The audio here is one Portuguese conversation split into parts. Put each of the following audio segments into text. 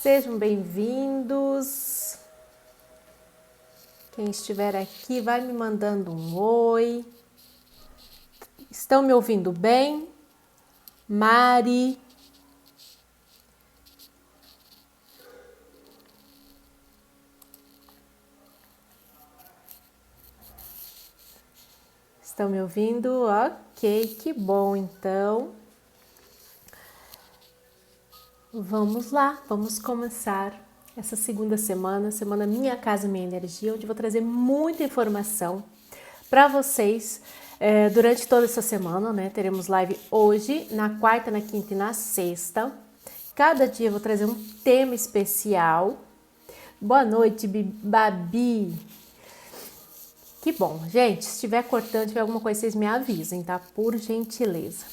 Sejam bem-vindos. Quem estiver aqui vai me mandando um oi. Estão me ouvindo bem? Mari. Estão me ouvindo? Ok, que bom então. Vamos lá, vamos começar essa segunda semana Minha Casa Minha Energia, onde eu vou trazer muita informação para vocês durante toda essa semana, né? Teremos live hoje, na quarta, na quinta e na sexta. Cada dia eu vou trazer um tema especial. Boa noite, Babi. Que bom, gente, se estiver cortando, tiver alguma coisa, vocês me avisem, tá? Por gentileza.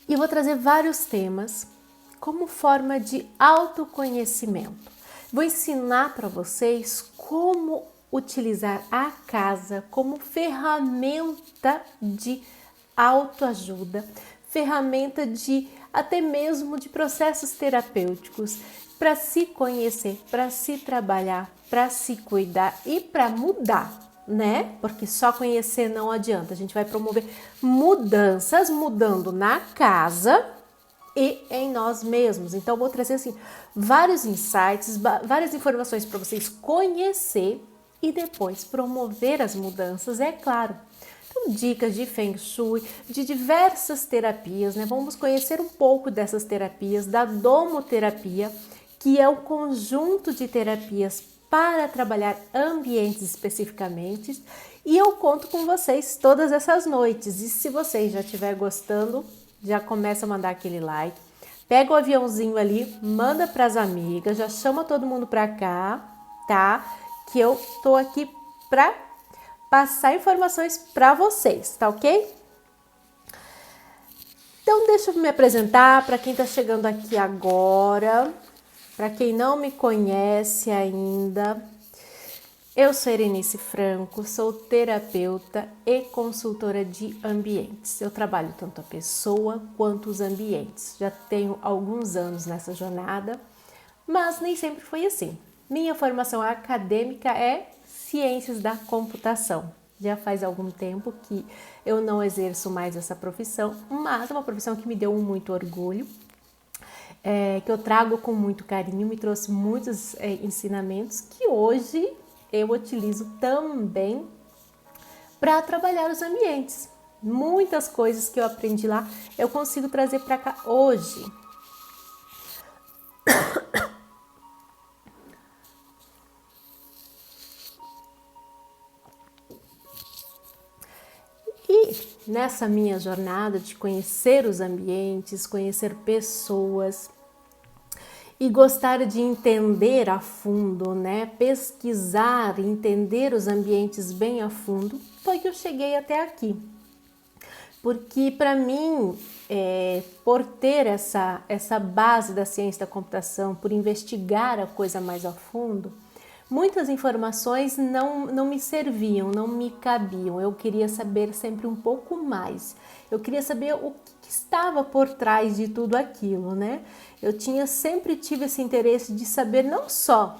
E vou trazer vários temas como forma de autoconhecimento. Vou ensinar para vocês como utilizar a casa como ferramenta de autoajuda, ferramenta de até mesmo de processos terapêuticos para se conhecer, para se trabalhar, para se cuidar e para mudar, né? Porque só conhecer não adianta. A gente vai promover mudanças, mudando na casa e em nós mesmos. Então, vou trazer assim vários insights, várias informações para vocês conhecer e depois promover as mudanças, é claro. Então, dicas de Feng Shui, de diversas terapias, né? Vamos conhecer um pouco dessas terapias, da domoterapia, que é um conjunto de terapias para trabalhar ambientes especificamente. E eu conto com vocês todas essas noites. E se vocês já estiver gostando, já começa a mandar aquele like, pega o aviãozinho ali, manda para as amigas, já chama todo mundo para cá, tá? Que eu tô aqui para passar informações para vocês, tá ok? Então deixa eu me apresentar para quem tá chegando aqui agora, para quem não me conhece ainda. Eu sou Erenice Franco, sou terapeuta e consultora de ambientes. Eu trabalho tanto a pessoa quanto os ambientes. Já tenho alguns anos nessa jornada, mas nem sempre foi assim. Minha formação acadêmica é Ciências da Computação. Já faz algum tempo que eu não exerço mais essa profissão, mas é uma profissão que me deu muito orgulho, que eu trago com muito carinho, me trouxe muitos ensinamentos que hoje eu utilizo também para trabalhar os ambientes. Muitas coisas que eu aprendi lá, eu consigo trazer para cá hoje. E nessa minha jornada de conhecer os ambientes, conhecer pessoas e gostar de entender a fundo, né? Pesquisar, entender os ambientes bem a fundo, foi que eu cheguei até aqui. Porque para mim, por ter essa base da ciência da computação, por investigar a coisa mais a fundo, muitas informações não me serviam, não me cabiam. Eu queria saber sempre um pouco mais. Eu queria saber o que estava por trás de tudo aquilo, né? Eu sempre tive esse interesse de saber não só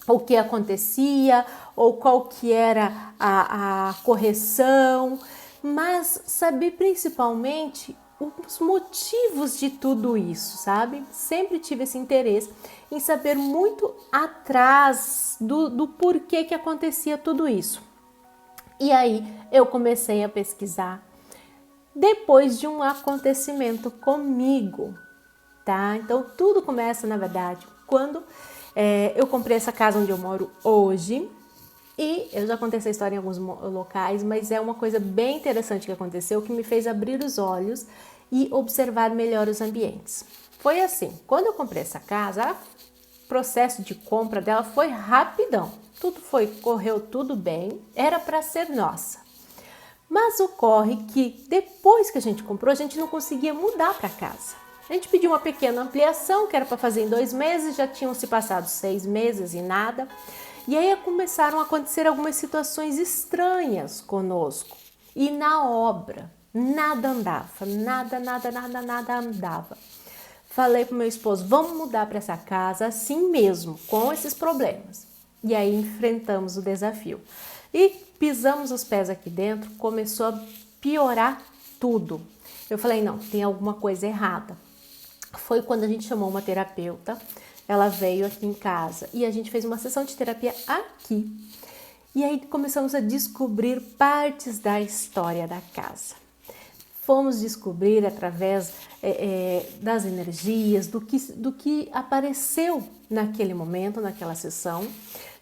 o que acontecia ou qual que era a correção, mas saber principalmente os motivos de tudo isso, sabe? Sempre tive esse interesse em saber muito atrás do porquê que acontecia tudo isso. E aí eu comecei a pesquisar depois de um acontecimento comigo, tá? Então tudo começa, na verdade, quando eu comprei essa casa onde eu moro hoje. E eu já contei essa história em alguns locais, mas é uma coisa bem interessante que aconteceu, que me fez abrir os olhos e observar melhor os ambientes. Foi assim, quando eu comprei essa casa, o processo de compra dela foi rapidão. Correu tudo bem, era para ser nossa. Mas ocorre que depois que a gente comprou, a gente não conseguia mudar para casa. A gente pediu uma pequena ampliação, que era para fazer em 2 meses, já tinham se passado 6 meses e nada. E aí começaram a acontecer algumas situações estranhas conosco. E na obra, nada andava, nada andava. falei pro meu esposo, vamos mudar para essa casa assim mesmo, com esses problemas. E aí enfrentamos o desafio. E pisamos os pés aqui dentro, começou a piorar tudo. Eu falei, não, tem alguma coisa errada. Foi quando a gente chamou uma terapeuta, ela veio aqui em casa e a gente fez uma sessão de terapia aqui. E aí começamos a descobrir partes da história da casa. Fomos descobrir através das energias, do que apareceu naquele momento, naquela sessão.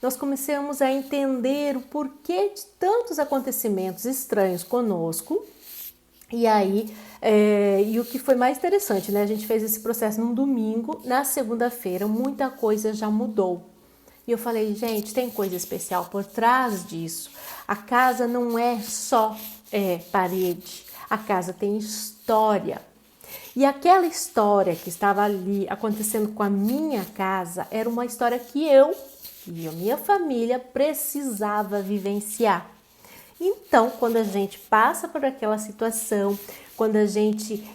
Nós começamos a entender o porquê de tantos acontecimentos estranhos conosco. E aí, e o que foi mais interessante, né? A gente fez esse processo num domingo, na segunda-feira muita coisa já mudou. E eu falei, gente, tem coisa especial por trás disso. A casa não é só parede, a casa tem história. E aquela história que estava ali acontecendo com a minha casa era uma história que eu e a minha família precisava vivenciar. Então, quando a gente passa por aquela situação, quando a gente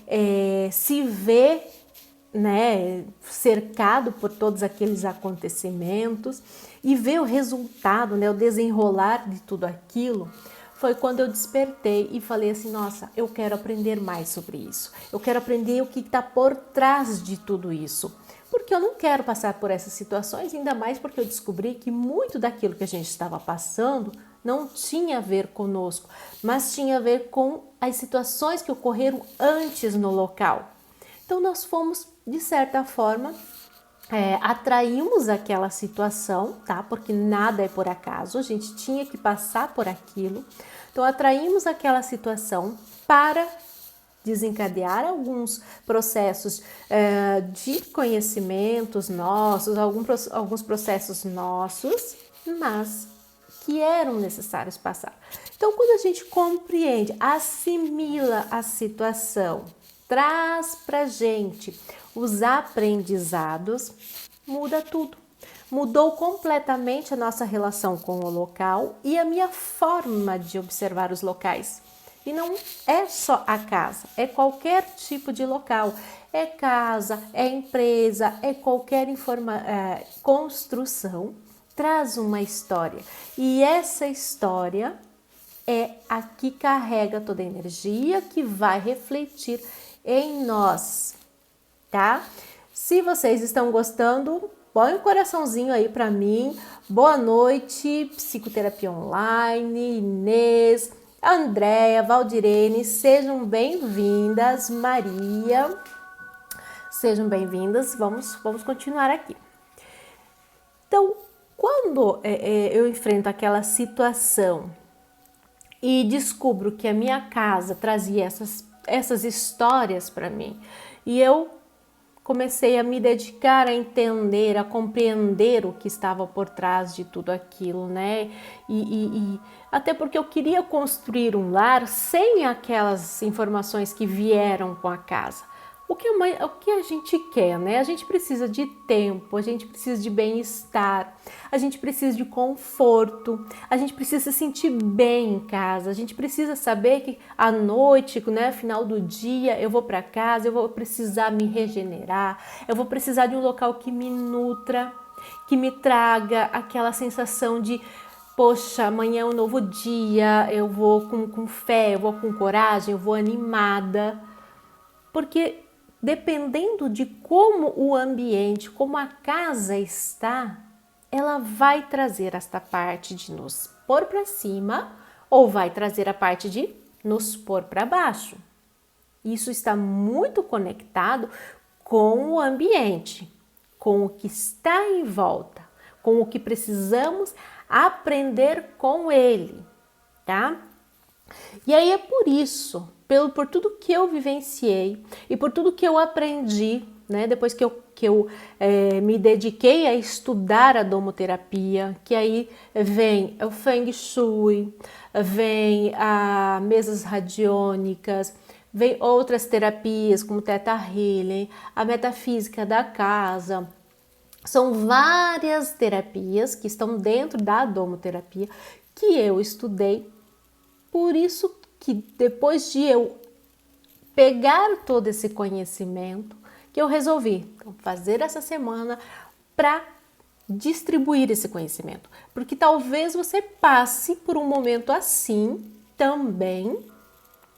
se vê, né, cercado por todos aqueles acontecimentos e vê o resultado, né, o desenrolar de tudo aquilo, foi quando eu despertei e falei assim, nossa, eu quero aprender mais sobre isso. Eu quero aprender o que está por trás de tudo isso. Porque eu não quero passar por essas situações, ainda mais porque eu descobri que muito daquilo que a gente estava passando não tinha a ver conosco, mas tinha a ver com as situações que ocorreram antes no local. Então nós fomos, de certa forma, atraímos aquela situação, tá? Porque nada é por acaso, a gente tinha que passar por aquilo. Então atraímos aquela situação para desencadear alguns processos de conhecimentos nossos, alguns processos nossos, mas que eram necessários passar. Então, quando a gente compreende, assimila a situação, traz pra gente os aprendizados, muda tudo. Mudou completamente a nossa relação com o local e a minha forma de observar os locais. E não é só a casa, é qualquer tipo de local. É casa, é empresa, é qualquer construção, traz uma história. E essa história é a que carrega toda a energia que vai refletir em nós, tá? Se vocês estão gostando, põe um coraçãozinho aí para mim. Boa noite, Psicoterapia Online, Inês, Andréia, Valdirene, sejam bem-vindas, Maria, sejam bem-vindas, vamos continuar aqui. Então, quando eu enfrento aquela situação e descubro que a minha casa trazia essas histórias para mim, e eu comecei a me dedicar a entender, a compreender o que estava por trás de tudo aquilo, né? E até porque eu queria construir um lar sem aquelas informações que vieram com a casa. O que a gente quer, né? A gente precisa de tempo, a gente precisa de bem-estar, a gente precisa de conforto, a gente precisa se sentir bem em casa, a gente precisa saber que à noite, né, final do dia, eu vou para casa, eu vou precisar me regenerar, eu vou precisar de um local que me nutra, que me traga aquela sensação de poxa, amanhã é um novo dia, eu vou com fé, eu vou com coragem, eu vou animada, porque dependendo de como o ambiente, como a casa está, ela vai trazer esta parte de nos pôr para cima ou vai trazer a parte de nos pôr para baixo. Isso está muito conectado com o ambiente, com o que está em volta, com o que precisamos aprender com ele, tá? E aí é por isso, por tudo que eu vivenciei e por tudo que eu aprendi, né, depois que eu me dediquei a estudar a domoterapia, que aí vem o Feng Shui, vem a mesas radiônicas, vem outras terapias como Theta Healing, a metafísica da casa. São várias terapias que estão dentro da domoterapia que eu estudei. Por isso que depois de eu pegar todo esse conhecimento, que eu resolvi fazer essa semana para distribuir esse conhecimento, porque talvez você passe por um momento assim também,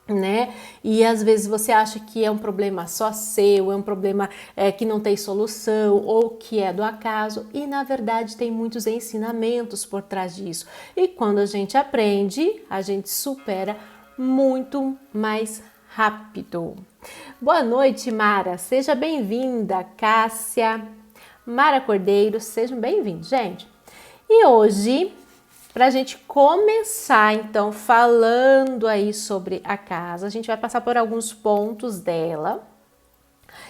né? E às vezes você acha que é um problema só seu, é um problema que não tem solução ou que é do acaso, e na verdade tem muitos ensinamentos por trás disso. E quando a gente aprende, a gente supera muito mais rápido. Boa noite, Mara, seja bem-vinda. Cássia, Mara Cordeiro, sejam bem-vindos, gente. E hoje, para a gente começar, então, falando aí sobre a casa, a gente vai passar por alguns pontos dela.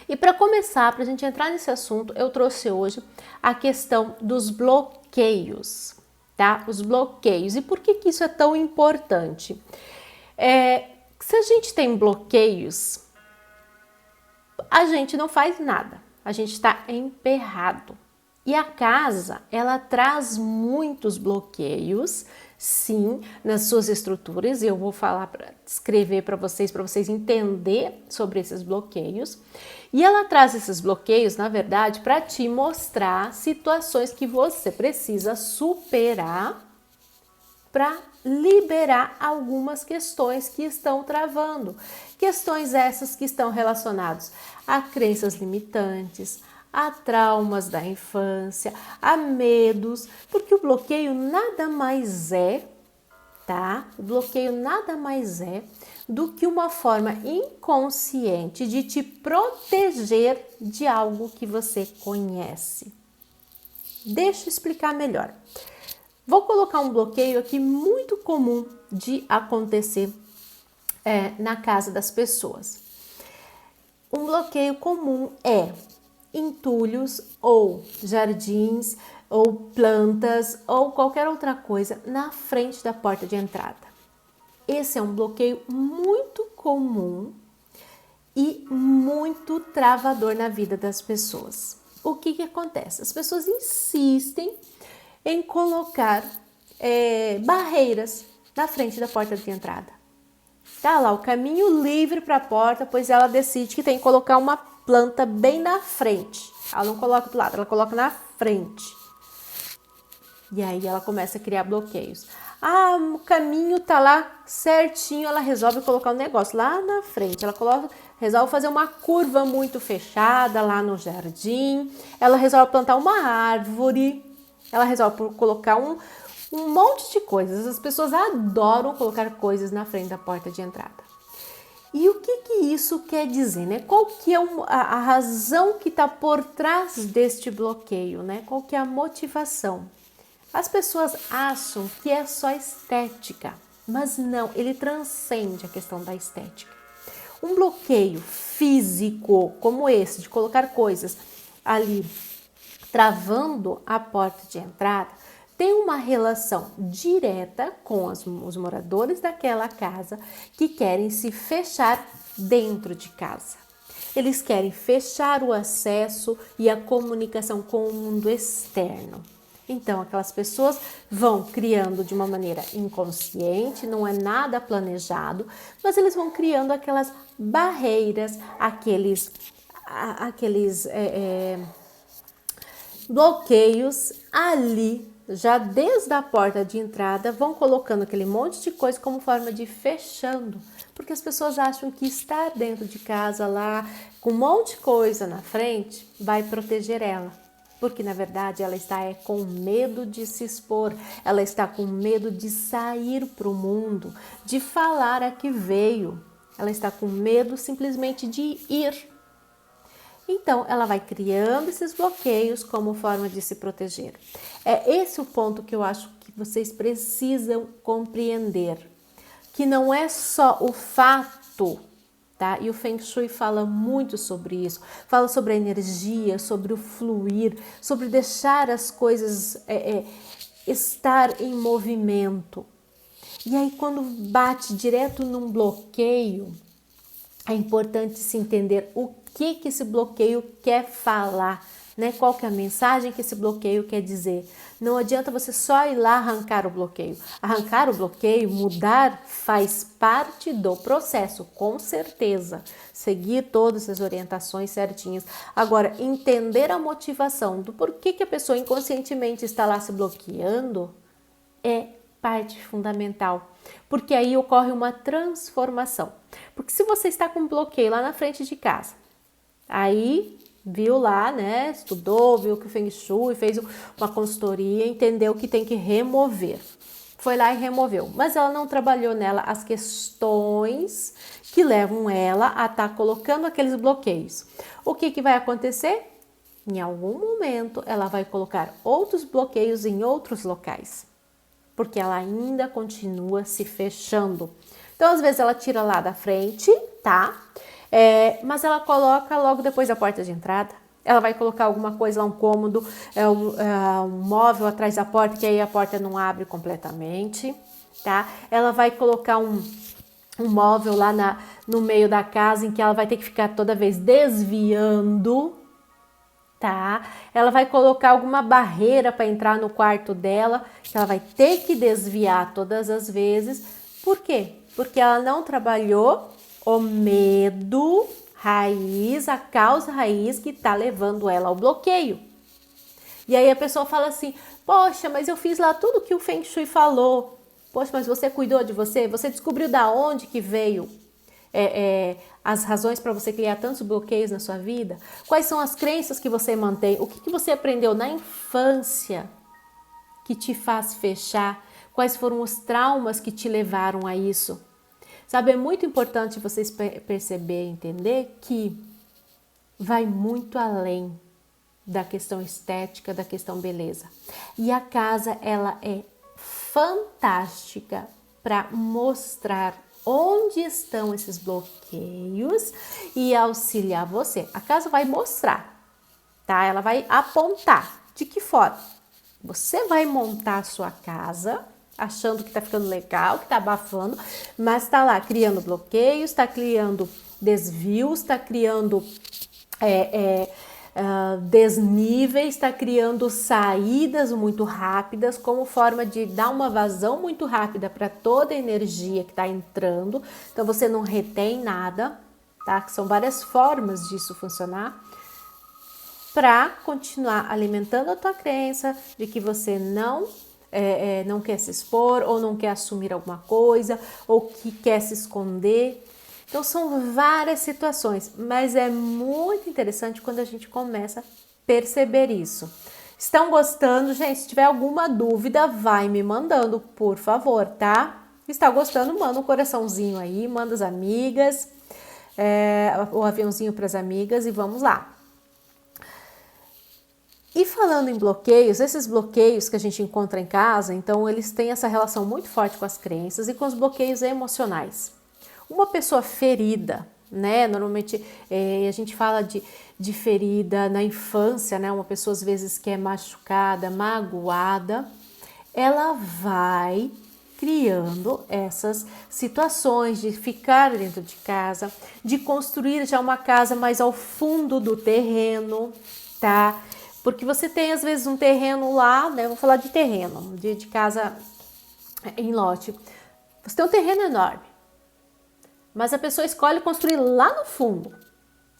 E para começar, para a gente entrar nesse assunto, eu trouxe hoje a questão dos bloqueios, tá? Os bloqueios. E por que que isso é tão importante? Se a gente tem bloqueios, a gente não faz nada, a gente está emperrado. E a casa, ela traz muitos bloqueios, sim, nas suas estruturas, e eu vou falar, descrever para vocês entenderem sobre esses bloqueios. E ela traz esses bloqueios, na verdade, para te mostrar situações que você precisa superar para liberar algumas questões que estão travando. Questões essas que estão relacionadas a crenças limitantes, a traumas da infância, a medos, porque o bloqueio nada mais é, tá? O bloqueio nada mais é do que uma forma inconsciente de te proteger de algo que você conhece. Deixa eu explicar melhor. Vou colocar um bloqueio aqui muito comum de acontecer na casa das pessoas. Um bloqueio comum é entulhos ou jardins ou plantas ou qualquer outra coisa na frente da porta de entrada. Esse é um bloqueio muito comum e muito travador na vida das pessoas. O que acontece? As pessoas insistem em colocar barreiras na frente da porta de entrada. Tá lá o caminho livre para a porta, pois ela decide que tem que colocar uma planta bem na frente. Ela não coloca do lado, ela coloca na frente. E aí ela começa a criar bloqueios. Ah, o caminho tá lá certinho, ela resolve colocar um negócio lá na frente. Ela resolve fazer uma curva muito fechada lá no jardim. Ela resolve plantar uma árvore. Ela resolve colocar um monte de coisas. As pessoas adoram colocar coisas na frente da porta de entrada. E o que isso quer dizer, né? Qual que é a razão que está por trás deste bloqueio, né? Qual que é a motivação? As pessoas acham que é só estética, mas não, ele transcende a questão da estética. Um bloqueio físico como esse, de colocar coisas ali travando a porta de entrada, tem uma relação direta com os moradores daquela casa que querem se fechar dentro de casa. Eles querem fechar o acesso e a comunicação com o mundo externo. Então, aquelas pessoas vão criando de uma maneira inconsciente, não é nada planejado, mas eles vão criando aquelas barreiras, aqueles bloqueios ali, já desde a porta de entrada, vão colocando aquele monte de coisa como forma de fechando, porque as pessoas acham que estar dentro de casa lá, com um monte de coisa na frente, vai proteger ela. Porque na verdade ela está com medo de se expor, ela está com medo de sair para o mundo, de falar a que veio, ela está com medo simplesmente de ir. Então, ela vai criando esses bloqueios como forma de se proteger. É esse o ponto que eu acho que vocês precisam compreender. Que não é só o fato, tá? E o Feng Shui fala muito sobre isso. Fala sobre a energia, sobre o fluir, sobre deixar as coisas estar em movimento. E aí, quando bate direto num bloqueio, é importante se entender o que esse bloqueio quer falar né? Qual que é a mensagem que esse bloqueio quer dizer? Não adianta você só ir lá arrancar o bloqueio. Arrancar o bloqueio, mudar, faz parte do processo, com certeza. Seguir todas as orientações certinhas. Agora, entender a motivação do porquê que a pessoa inconscientemente está lá se bloqueando é parte fundamental. Porque aí ocorre uma transformação. Porque se você está com um bloqueio lá na frente de casa, aí viu lá, né, estudou, viu que o Feng Shui, fez uma consultoria, entendeu que tem que remover. Foi lá e removeu, mas ela não trabalhou nela as questões que levam ela a estar colocando aqueles bloqueios. O que que vai acontecer? Em algum momento ela vai colocar outros bloqueios em outros locais, porque ela ainda continua se fechando. Então, às vezes ela tira lá da frente, tá? Mas ela coloca logo depois da porta de entrada. Ela vai colocar alguma coisa lá, um cômodo, um móvel atrás da porta, que aí a porta não abre completamente, tá? Ela vai colocar um móvel lá no meio da casa, em que ela vai ter que ficar toda vez desviando, tá? Ela vai colocar alguma barreira para entrar no quarto dela, que ela vai ter que desviar todas as vezes. Por quê? Porque ela não trabalhou o medo raiz, a causa raiz que está levando ela ao bloqueio. E aí a pessoa fala assim, poxa, mas eu fiz lá tudo que o Feng Shui falou. Poxa, mas você cuidou de você? Você descobriu da onde que veio as razões para você criar tantos bloqueios na sua vida? Quais são as crenças que você mantém? O que você aprendeu na infância que te faz fechar? Quais foram os traumas que te levaram a isso? Sabe, é muito importante vocês perceber e entender que vai muito além da questão estética, da questão beleza. E a casa, ela é fantástica para mostrar onde estão esses bloqueios e auxiliar você. A casa vai mostrar, tá? Ela vai apontar. De que forma? Você vai montar a sua casa achando que tá ficando legal, que tá abafando, mas tá lá criando bloqueios, tá criando desvios, tá criando desníveis, está criando saídas muito rápidas como forma de dar uma vazão muito rápida para toda a energia que está entrando. Então você não retém nada, tá? Que são várias formas disso funcionar para continuar alimentando a tua crença de que você não quer se expor ou não quer assumir alguma coisa ou que quer se esconder. Então são várias situações, mas é muito interessante quando a gente começa a perceber isso. Estão gostando, gente? Se tiver alguma dúvida, vai me mandando, por favor, tá? Está gostando? Manda um coraçãozinho aí, manda as amigas, o aviãozinho para as amigas e vamos lá. E falando em bloqueios, esses bloqueios que a gente encontra em casa, então eles têm essa relação muito forte com as crenças e com os bloqueios emocionais. Uma pessoa ferida, né? Normalmente a gente fala de ferida na infância, né? Uma pessoa às vezes que é machucada, magoada, ela vai criando essas situações de ficar dentro de casa, de construir já uma casa mais ao fundo do terreno, tá? Porque você tem às vezes um terreno lá, né? Vou falar de terreno, de casa em lote. Você tem um terreno enorme, mas a pessoa escolhe construir lá no fundo.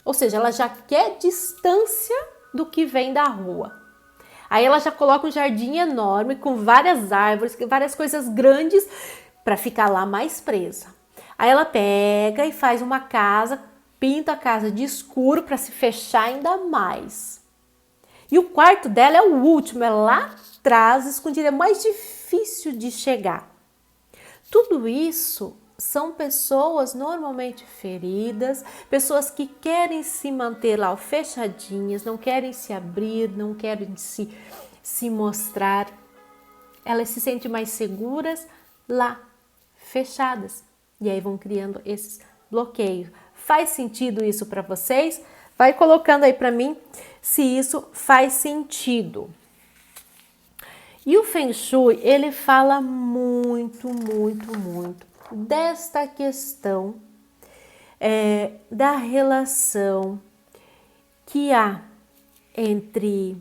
Ou seja, ela já quer distância do que vem da rua. Aí ela já coloca um jardim enorme com várias árvores, várias coisas grandes para ficar lá mais presa. Aí ela pega e faz uma casa, pinta a casa de escuro para se fechar ainda mais. E o quarto dela é o último, é lá atrás, escondido, é mais difícil de chegar. Tudo isso são pessoas normalmente feridas, pessoas que querem se manter lá fechadinhas, não querem se abrir, não querem se mostrar. Elas se sentem mais seguras lá, fechadas. E aí vão criando esses bloqueios. Faz sentido isso para vocês? Vai colocando aí para mim se isso faz sentido. E o Feng Shui, ele fala muito desta questão da relação que há entre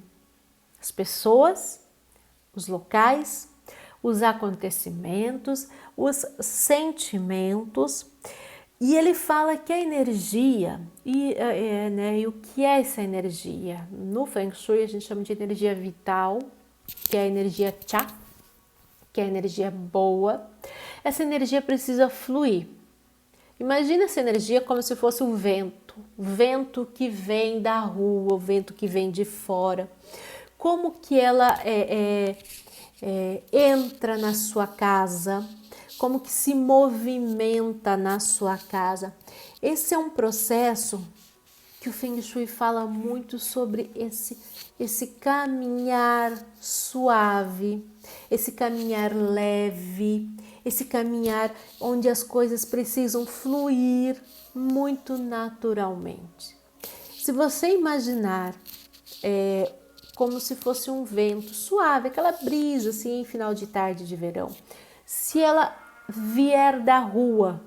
as pessoas, os locais, os acontecimentos, os sentimentos. E ele fala que a energia, e o que é essa energia? No Feng Shui a gente chama de energia vital, que é a energia Cha, que é a energia boa. Essa energia precisa fluir. Imagina essa energia como se fosse um vento, o vento que vem da rua, o vento que vem de fora. Como que ela entra na sua casa, como que se movimenta na sua casa. Esse é um processo que o Feng Shui fala muito sobre esse caminhar suave, esse caminhar leve, esse caminhar onde as coisas precisam fluir muito naturalmente. Se você imaginar como se fosse um vento suave, aquela brisa assim, final de tarde de verão, se ela vier da rua,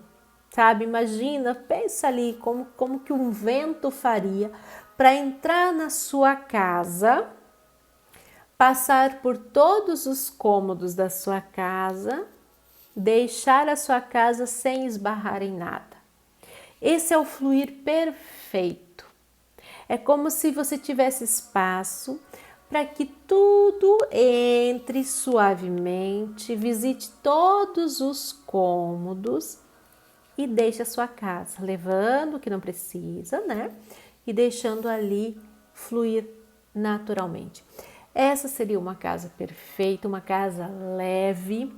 sabe? Imagina, pensa ali como que um vento faria para entrar na sua casa, passar por todos os cômodos da sua casa, deixar a sua casa sem esbarrar em nada. Esse é o fluir perfeito. É como se você tivesse espaço para que tudo entre suavemente, visite todos os cômodos e deixe a sua casa, levando o que não precisa, né? E deixando ali fluir naturalmente. Essa seria uma casa perfeita, uma casa leve,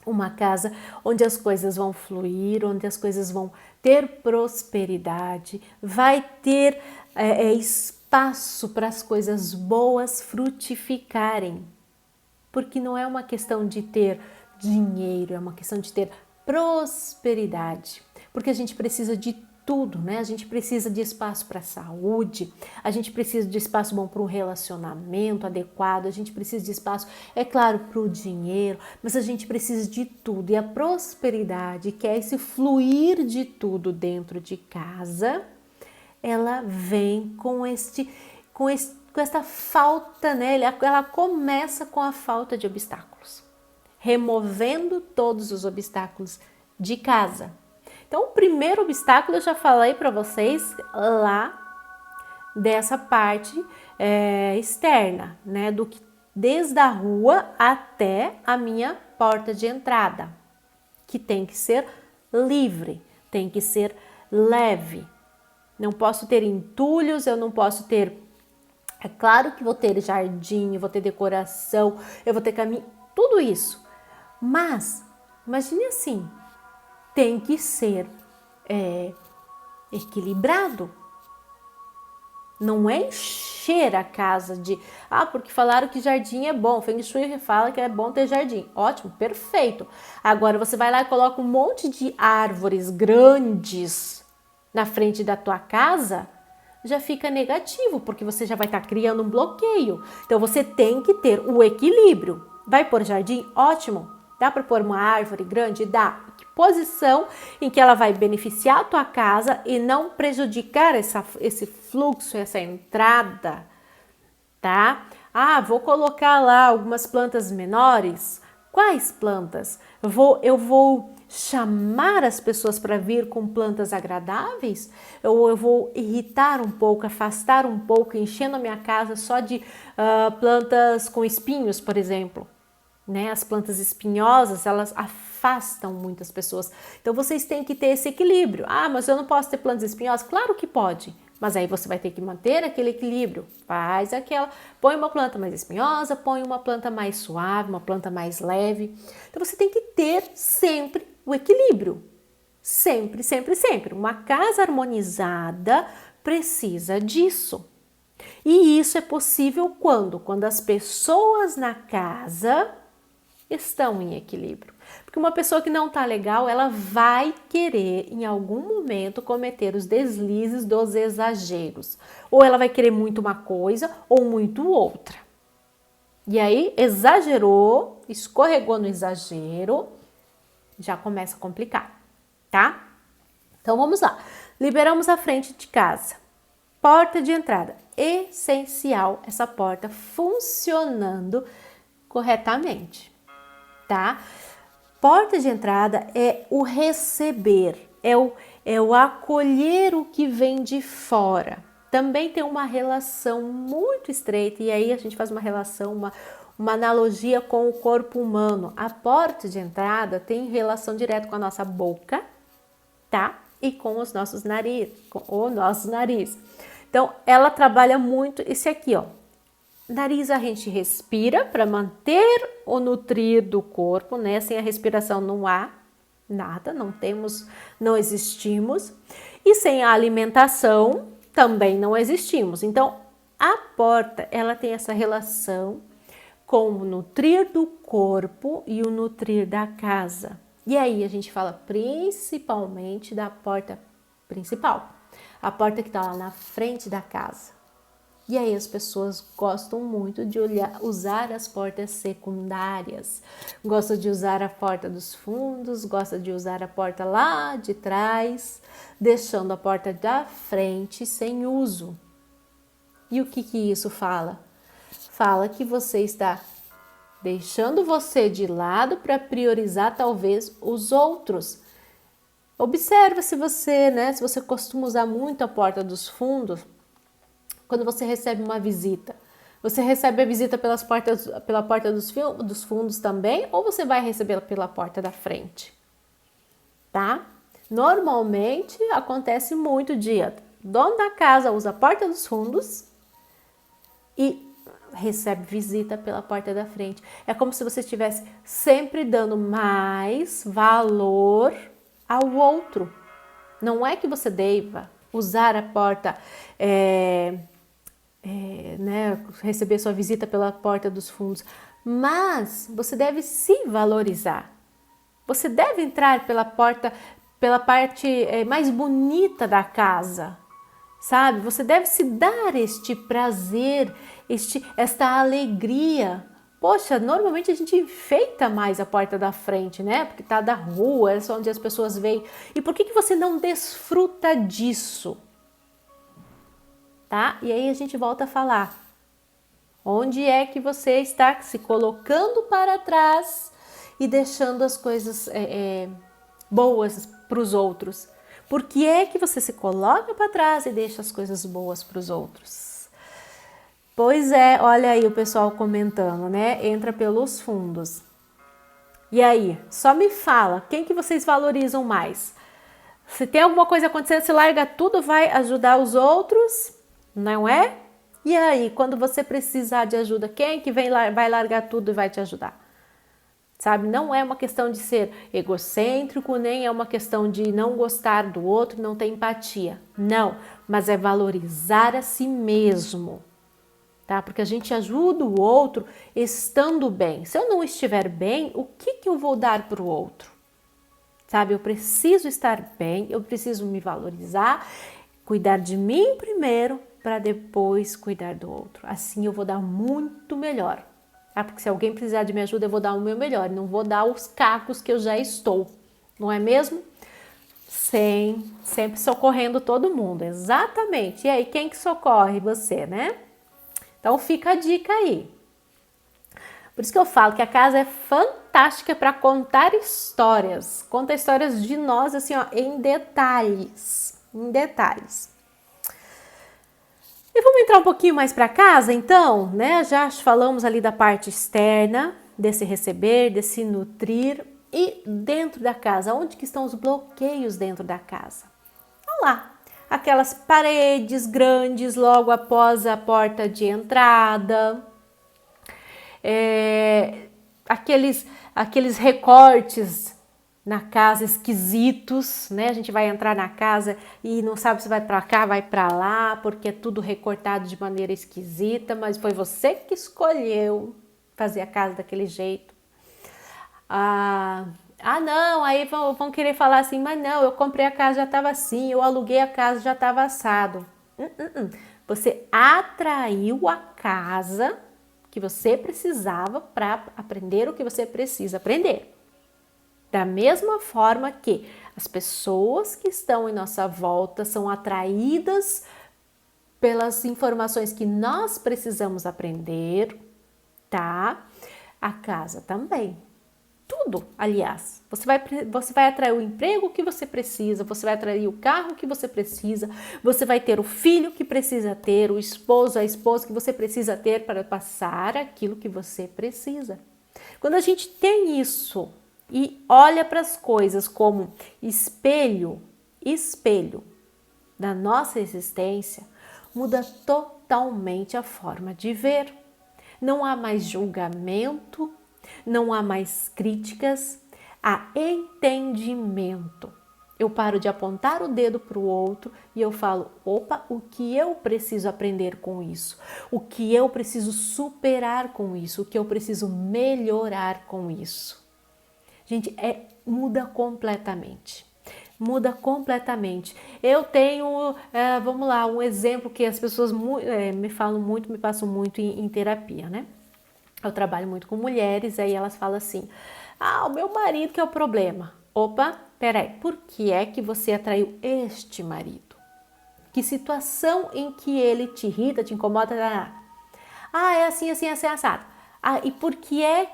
uma casa onde as coisas vão fluir, onde as coisas vão ter prosperidade, vai ter espaço para as coisas boas frutificarem. Porque não é uma questão de ter dinheiro, é uma questão de ter prosperidade. Porque a gente precisa de tudo, né? A gente precisa de espaço para a saúde, a gente precisa de espaço bom para um relacionamento adequado, a gente precisa de espaço, é claro, para o dinheiro, mas a gente precisa de tudo. E a prosperidade, que é esse fluir de tudo dentro de casa, ela vem com essa falta, né? Ela começa com a falta de obstáculos, removendo todos os obstáculos de casa. Então, o primeiro obstáculo eu já falei para vocês lá dessa parte externa, né? Desde a rua até a minha porta de entrada, que tem que ser livre, tem que ser leve. Não posso ter entulhos, eu não posso ter... É claro que vou ter jardim, vou ter decoração, eu vou ter caminho, tudo isso. Mas, imagine assim, tem que ser equilibrado. Não é encher a casa de... porque falaram que jardim é bom. Feng Shui fala que é bom ter jardim. Ótimo, perfeito. Agora você vai lá e coloca um monte de árvores grandes na frente da tua casa, já fica negativo, porque você já vai estar criando um bloqueio. Então você tem que ter o equilíbrio. Vai pôr jardim? Ótimo. Dá para pôr uma árvore grande? Dá. Que posição em que ela vai beneficiar a tua casa e não prejudicar esse fluxo, essa entrada, tá? Vou colocar lá algumas plantas menores. Quais plantas? Eu vou chamar as pessoas para vir com plantas agradáveis? Ou eu vou irritar um pouco, afastar um pouco, enchendo a minha casa só de plantas com espinhos, por exemplo? Né? As plantas espinhosas, elas afastam muitas pessoas. Então, vocês têm que ter esse equilíbrio. Mas eu não posso ter plantas espinhosas? Claro que pode. Mas aí você vai ter que manter aquele equilíbrio. Põe uma planta mais espinhosa, põe uma planta mais suave, uma planta mais leve. Então, você tem que ter sempre o equilíbrio. Sempre, sempre, sempre. Uma casa harmonizada precisa disso. E isso é possível quando? Quando as pessoas na casa estão em equilíbrio. Porque uma pessoa que não tá legal, ela vai querer em algum momento cometer os deslizes dos exageros. Ou ela vai querer muito uma coisa ou muito outra. E aí exagerou, escorregou no exagero, já começa a complicar, tá? Então vamos lá. Liberamos a frente de casa. Porta de entrada. essencial essa porta funcionando corretamente, tá? Porta de entrada é o receber, é o acolher o que vem de fora. Também tem uma relação muito estreita, e aí a gente faz uma relação, uma analogia com o corpo humano. A porta de entrada tem relação direta com a nossa boca, tá? E com os nossos nariz, com o nosso nariz. Então, ela trabalha muito esse aqui, ó. Nariz a gente respira para manter o nutrir do corpo, né? Sem a respiração não há nada, não existimos. E sem a alimentação também não existimos. Então, a porta, ela tem essa relação com o nutrir do corpo e o nutrir da casa. E aí a gente fala principalmente da porta principal, a porta que está lá na frente da casa. E aí as pessoas gostam muito de usar as portas secundárias, gostam de usar a porta dos fundos, gostam de usar a porta lá de trás, deixando a porta da frente sem uso. E o que isso fala? Fala que você está deixando você de lado para priorizar talvez os outros. Observa se você costuma usar muito a porta dos fundos. Quando você recebe uma visita, você recebe a visita pela porta dos fundos também, ou você vai receber pela porta da frente, tá? Normalmente acontece muito dono da casa usa a porta dos fundos e recebe visita pela porta da frente. É como se você estivesse sempre dando mais valor ao outro. Não é que você deva usar a porta, receber sua visita pela porta dos fundos, mas você deve se valorizar. Você deve entrar pela parte mais bonita da casa, sabe? Você deve se dar este prazer, esta alegria. Poxa, normalmente a gente enfeita mais a porta da frente, né? Porque tá da rua, é só onde as pessoas veem. E por que você não desfruta disso? Tá? E aí a gente volta a falar. Onde é que você está se colocando para trás e deixando as coisas boas para os outros? Por que é que você se coloca para trás e deixa as coisas boas para os outros? Pois é, olha aí o pessoal comentando, né? Entra pelos fundos. E aí, só me fala, quem que vocês valorizam mais? Se tem alguma coisa acontecendo, você larga tudo, vai ajudar os outros, não é? E aí, quando você precisar de ajuda, quem que vai largar tudo e vai te ajudar? Sabe, não é uma questão de ser egocêntrico, nem é uma questão de não gostar do outro, não ter empatia. Não, mas é valorizar a si mesmo, tá? Porque a gente ajuda o outro estando bem. Se eu não estiver bem, o que eu vou dar para o outro? Sabe, eu preciso estar bem, eu preciso me valorizar, cuidar de mim primeiro, para depois cuidar do outro. Assim eu vou dar muito melhor. Porque se alguém precisar de minha ajuda, eu vou dar o meu melhor. Não vou dar os cacos que eu já estou. Não é mesmo? Sempre socorrendo todo mundo. Exatamente. E aí, quem que socorre? Você, né? Então fica a dica aí. Por isso que eu falo que a casa é fantástica para contar histórias. Conta histórias de nós, assim, ó, em detalhes. Em detalhes. E vamos entrar um pouquinho mais para casa, então, né? Já falamos ali da parte externa, desse receber, desse nutrir. E dentro da casa, onde que estão os bloqueios dentro da casa? Olha lá, aquelas paredes grandes logo após a porta de entrada, aqueles recortes na casa esquisitos, né? A gente vai entrar na casa e não sabe se vai para cá, vai para lá, porque é tudo recortado de maneira esquisita, mas foi você que escolheu fazer a casa daquele jeito. Não, aí vão querer falar assim, mas não, eu comprei a casa, já estava assim, eu aluguei a casa, já estava assado. Você atraiu a casa que você precisava para aprender o que você precisa aprender. Da mesma forma que as pessoas que estão em nossa volta são atraídas pelas informações que nós precisamos aprender, tá? A casa também. Tudo, aliás. Você vai atrair o emprego que você precisa, você vai atrair o carro que você precisa, você vai ter o filho que precisa ter, o esposo, a esposa que você precisa ter para passar aquilo que você precisa. Quando a gente tem isso e olha para as coisas como espelho da nossa existência, muda totalmente a forma de ver. Não há mais julgamento, não há mais críticas, há entendimento. Eu paro de apontar o dedo para o outro e eu falo, opa, o que eu preciso aprender com isso? O que eu preciso superar com isso? O que eu preciso melhorar com isso? Gente, muda completamente. Muda completamente. Eu tenho, vamos lá, um exemplo que as pessoas me falam muito, me passam muito em terapia, né? Eu trabalho muito com mulheres, aí elas falam assim, o meu marido que é o problema. Opa, peraí, por que é que você atraiu este marido? Que situação em que ele te irrita, te incomoda? É assim, assim, assim, assado. E por que é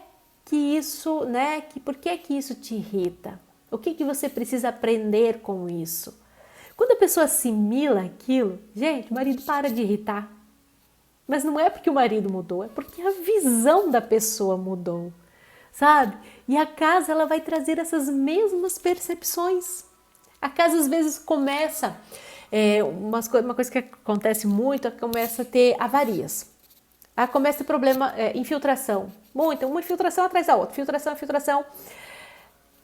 que isso, né? Por que é que isso te irrita? O que que você precisa aprender com isso? Quando a pessoa assimila aquilo, gente, o marido para de irritar. Mas não é porque o marido mudou, é porque a visão da pessoa mudou, sabe? E a casa, ela vai trazer essas mesmas percepções. A casa, às vezes, começa, uma coisa que acontece muito, começa a ter avarias. Começa a ter problema, infiltração. Uma infiltração atrás da outra, infiltração.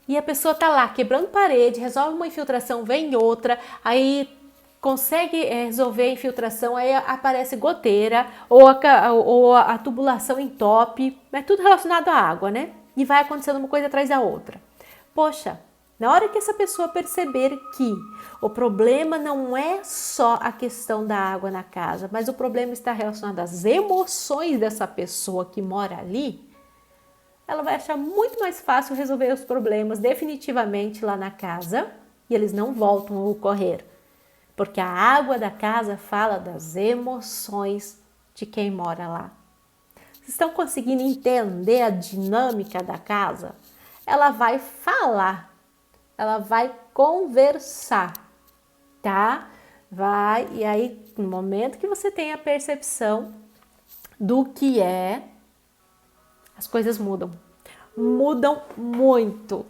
E a pessoa tá lá, quebrando parede, resolve uma infiltração, vem outra, aí consegue resolver a infiltração, aí aparece goteira ou a tubulação entope, é tudo relacionado à água, né? E vai acontecendo uma coisa atrás da outra. Poxa, na hora que essa pessoa perceber que o problema não é só a questão da água na casa, mas o problema está relacionado às emoções dessa pessoa que mora ali, ela vai achar muito mais fácil resolver os problemas definitivamente lá na casa e eles não voltam a ocorrer. Porque a água da casa fala das emoções de quem mora lá. Vocês estão conseguindo entender a dinâmica da casa? Ela vai falar, ela vai conversar, tá? E aí, no momento que você tem a percepção do que as coisas mudam. Mudam muito.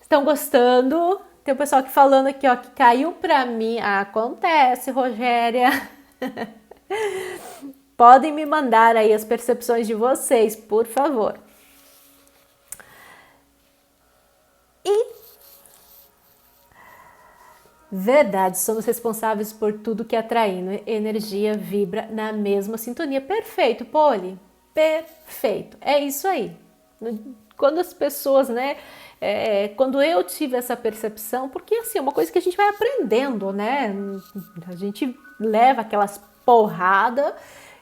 Estão gostando? Tem o pessoal aqui falando aqui, ó, que caiu pra mim. Acontece, Rogéria. Podem me mandar aí as percepções de vocês, por favor. Verdade, somos responsáveis por tudo que atraímos. Energia vibra na mesma sintonia. Perfeito, Poli. Perfeito. É isso aí. Quando as pessoas, né? Quando eu tive essa percepção, porque assim, é uma coisa que a gente vai aprendendo, né? A gente leva aquelas porradas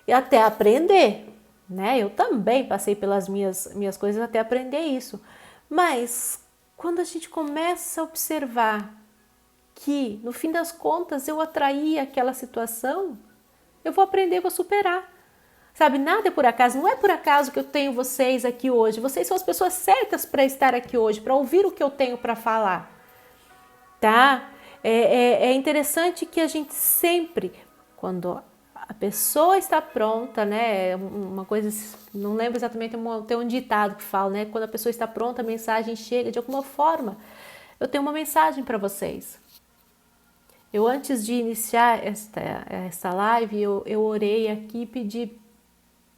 e até aprender, né? Eu também passei pelas minhas coisas até aprender isso. Mas quando a gente começa a observar que, no fim das contas, eu atraí aquela situação, eu vou aprender, vou superar. Sabe, nada é por acaso, não é por acaso que eu tenho vocês aqui hoje. Vocês são as pessoas certas para estar aqui hoje, para ouvir o que eu tenho para falar, tá? É interessante que a gente sempre, quando a pessoa está pronta, né? Uma coisa, não lembro exatamente, tem um ditado que fala, né? Quando a pessoa está pronta, a mensagem chega de alguma forma. Eu tenho uma mensagem para vocês. Eu, antes de iniciar esta live, eu orei aqui e pedi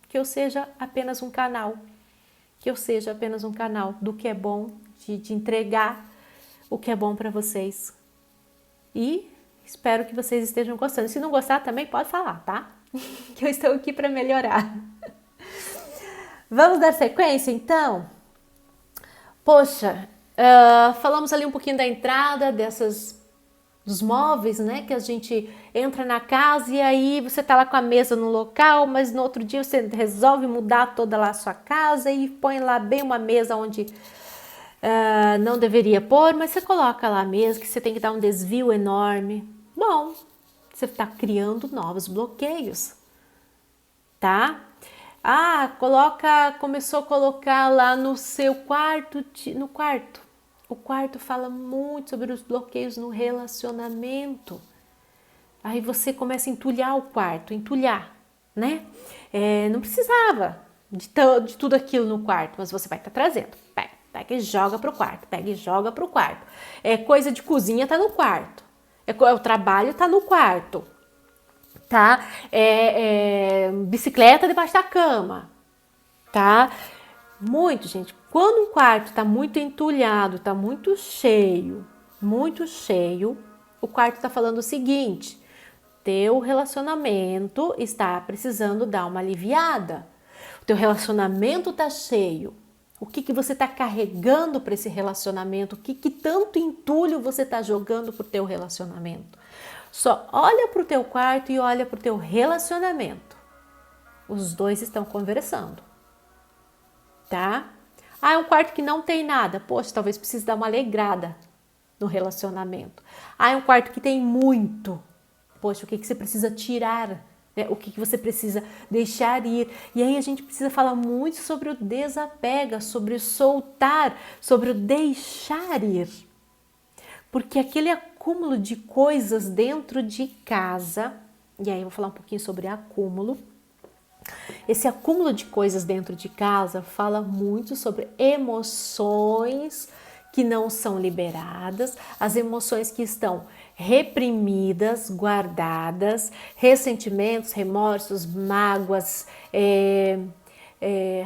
que eu seja apenas um canal. Que eu seja apenas um canal do que é bom, de entregar o que é bom para vocês. E espero que vocês estejam gostando. Se não gostar, também pode falar, tá? Que eu estou aqui para melhorar. Vamos dar sequência, então? Poxa, falamos ali um pouquinho da entrada dos móveis, né? Que a gente entra na casa e aí você tá lá com a mesa no local, mas no outro dia você resolve mudar toda lá a sua casa e põe lá bem uma mesa onde não deveria pôr, mas você coloca lá a mesa que você tem que dar um desvio enorme. Bom, você está criando novos bloqueios, tá? Começou a colocar lá no seu quarto, no quarto. O quarto fala muito sobre os bloqueios no relacionamento. Aí você começa a entulhar o quarto, entulhar, né? Não precisava de tudo aquilo no quarto, mas você vai estar trazendo. Pega e joga pro quarto, pega e joga pro quarto. Coisa de cozinha tá no quarto. O trabalho tá no quarto, tá? Bicicleta debaixo da cama, tá? Muito, gente. Quando um quarto tá muito entulhado, tá muito cheio, o quarto tá falando o seguinte: teu relacionamento está precisando dar uma aliviada. O teu relacionamento tá cheio. O que você está carregando para esse relacionamento? O que tanto entulho você está jogando para o teu relacionamento? Só olha para o teu quarto e olha para o teu relacionamento. Os dois estão conversando, tá? É um quarto que não tem nada. Poxa, talvez precise dar uma alegrada no relacionamento. É um quarto que tem muito. Poxa, o que você precisa tirar? O que você precisa deixar ir. E aí a gente precisa falar muito sobre o desapega, sobre o soltar, sobre o deixar ir. Porque aquele acúmulo de coisas dentro de casa, e aí eu vou falar um pouquinho sobre acúmulo. Esse acúmulo de coisas dentro de casa fala muito sobre emoções que não são liberadas, as emoções que estão reprimidas, guardadas, ressentimentos, remorsos, mágoas,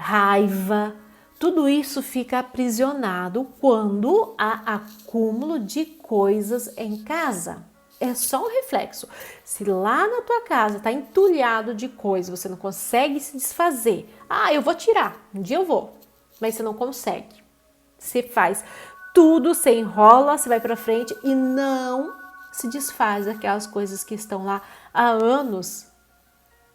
raiva, tudo isso fica aprisionado quando há acúmulo de coisas em casa. É só um reflexo. Se lá na tua casa está entulhado de coisas, você não consegue se desfazer. Eu vou tirar, um dia eu vou, mas você não consegue. Você faz tudo, você enrola, você vai para frente e não se desfaz daquelas coisas que estão lá há anos.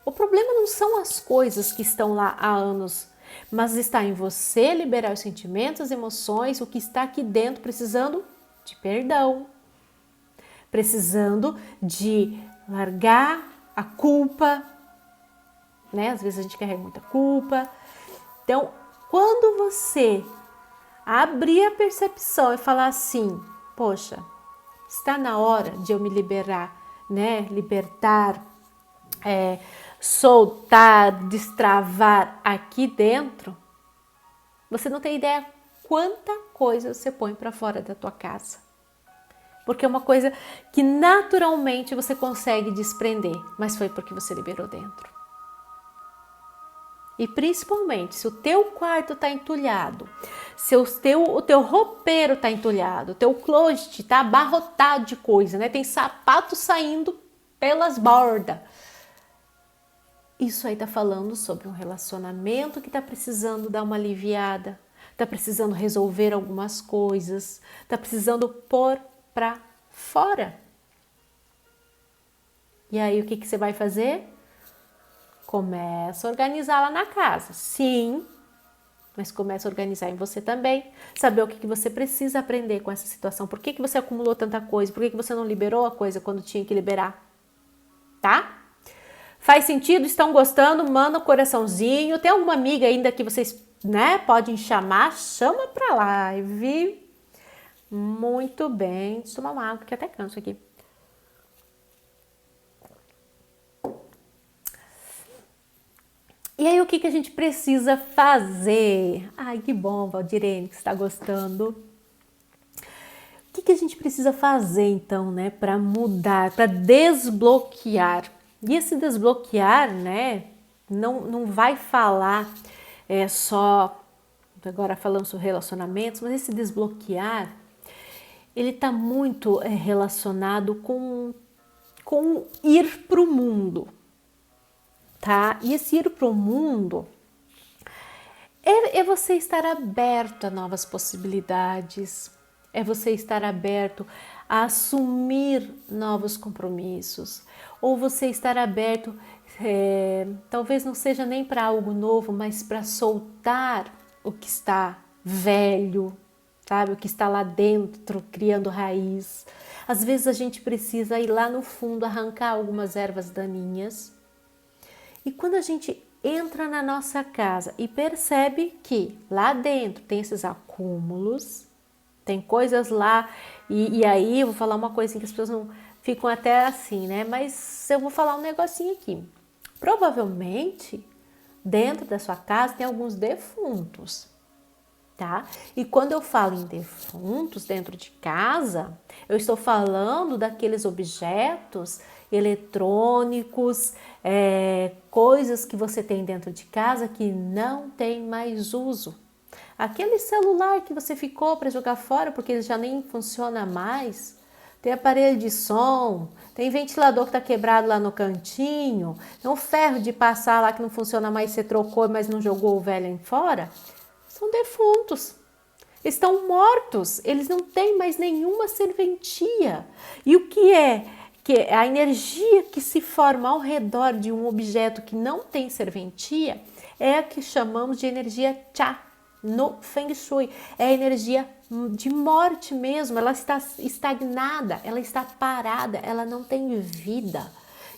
O problema não são as coisas que estão lá há anos, mas está em você liberar os sentimentos, as emoções, o que está aqui dentro precisando de perdão, precisando de largar a culpa, né? Às vezes a gente carrega muita culpa. Então, quando você abrir a percepção e falar assim, poxa, está na hora de eu me liberar, né? Libertar, soltar, destravar aqui dentro, você não tem ideia quanta coisa você põe para fora da tua casa. Porque é uma coisa que naturalmente você consegue desprender, mas foi porque você liberou dentro. E principalmente, se o teu quarto está entulhado, se o teu roupeiro está entulhado, o teu closet está abarrotado de coisa, né? Tem sapato saindo pelas bordas. Isso aí está falando sobre um relacionamento que está precisando dar uma aliviada, está precisando resolver algumas coisas, está precisando pôr para fora. E aí o que você vai fazer? Começa a organizar lá na casa, sim, mas começa a organizar em você também, saber o que você precisa aprender com essa situação, por que você acumulou tanta coisa, por que você não liberou a coisa quando tinha que liberar, tá? Faz sentido? Estão gostando? Manda um coraçãozinho, tem alguma amiga ainda que vocês, né, podem chamar? Chama pra live. Muito bem, deixa eu tomar uma água que até canso aqui. E aí, o que a gente precisa fazer? Ai, que bom, Valdirene, que você está gostando. O que a gente precisa fazer, então, né, para mudar, para desbloquear? E esse desbloquear, né, não vai falar só, agora falando sobre relacionamentos, mas esse desbloquear, ele está muito relacionado com ir para o mundo. Tá? E esse ir para o mundo é você estar aberto a novas possibilidades, é você estar aberto a assumir novos compromissos, ou você estar aberto, talvez não seja nem para algo novo, mas para soltar o que está velho, sabe? O que está lá dentro, criando raiz. Às vezes a gente precisa ir lá no fundo, arrancar algumas ervas daninhas. E quando a gente entra na nossa casa e percebe que lá dentro tem esses acúmulos, tem coisas lá, e aí eu vou falar uma coisa que as pessoas não ficam até assim, né? Mas eu vou falar um negocinho aqui. Provavelmente, dentro da sua casa tem alguns defuntos, tá? E quando eu falo em defuntos dentro de casa, eu estou falando daqueles objetos eletrônicos, coisas que você tem dentro de casa que não tem mais uso. Aquele celular que você ficou para jogar fora porque ele já nem funciona mais, tem aparelho de som, tem ventilador que está quebrado lá no cantinho, tem um ferro de passar lá que não funciona mais, você trocou, mas não jogou o velho fora, são defuntos. Estão mortos, eles não têm mais nenhuma serventia. E o que é? Que a energia que se forma ao redor de um objeto que não tem serventia é a que chamamos de energia Cha no Feng Shui. É a energia de morte mesmo, ela está estagnada, ela está parada, ela não tem vida.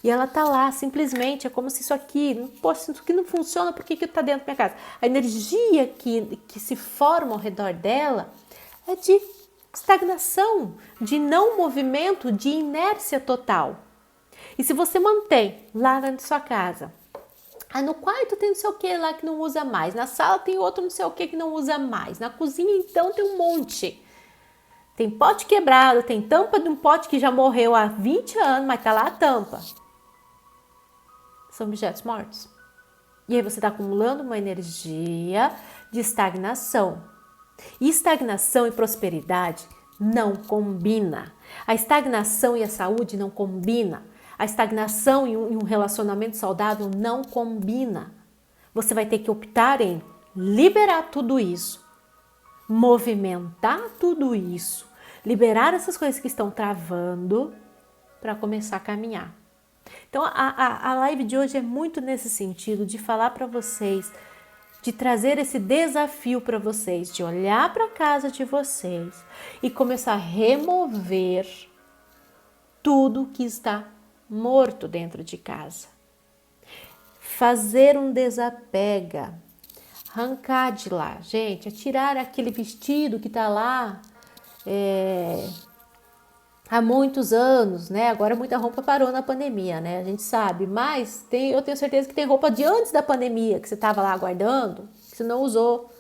E ela tá lá, simplesmente, é como se isso aqui, poxa, isso aqui não funciona, por que tá dentro da minha casa? A energia que se forma ao redor dela é de estagnação, de não movimento, de inércia total. E se você mantém lá na sua casa, no quarto tem não sei o que lá que não usa mais, na sala tem outro não sei o que não usa mais, na cozinha então tem um monte. Tem pote quebrado, tem tampa de um pote que já morreu há 20 anos, mas tá lá a tampa. São objetos mortos. E aí você está acumulando uma energia de estagnação. E estagnação e prosperidade não combina. A estagnação e a saúde não combina. A estagnação e um relacionamento saudável não combina. Você vai ter que optar em liberar tudo isso, movimentar tudo isso, liberar essas coisas que estão travando para começar a caminhar. Então a live de hoje é muito nesse sentido de falar para vocês, de trazer esse desafio para vocês, de olhar para a casa de vocês e começar a remover tudo que está morto dentro de casa. Fazer um desapega, arrancar de lá, gente, é tirar aquele vestido que está lá há muitos anos, né? Agora muita roupa parou na pandemia, né? A gente sabe, mas eu tenho certeza que tem roupa de antes da pandemia que você estava lá guardando, que você não usou,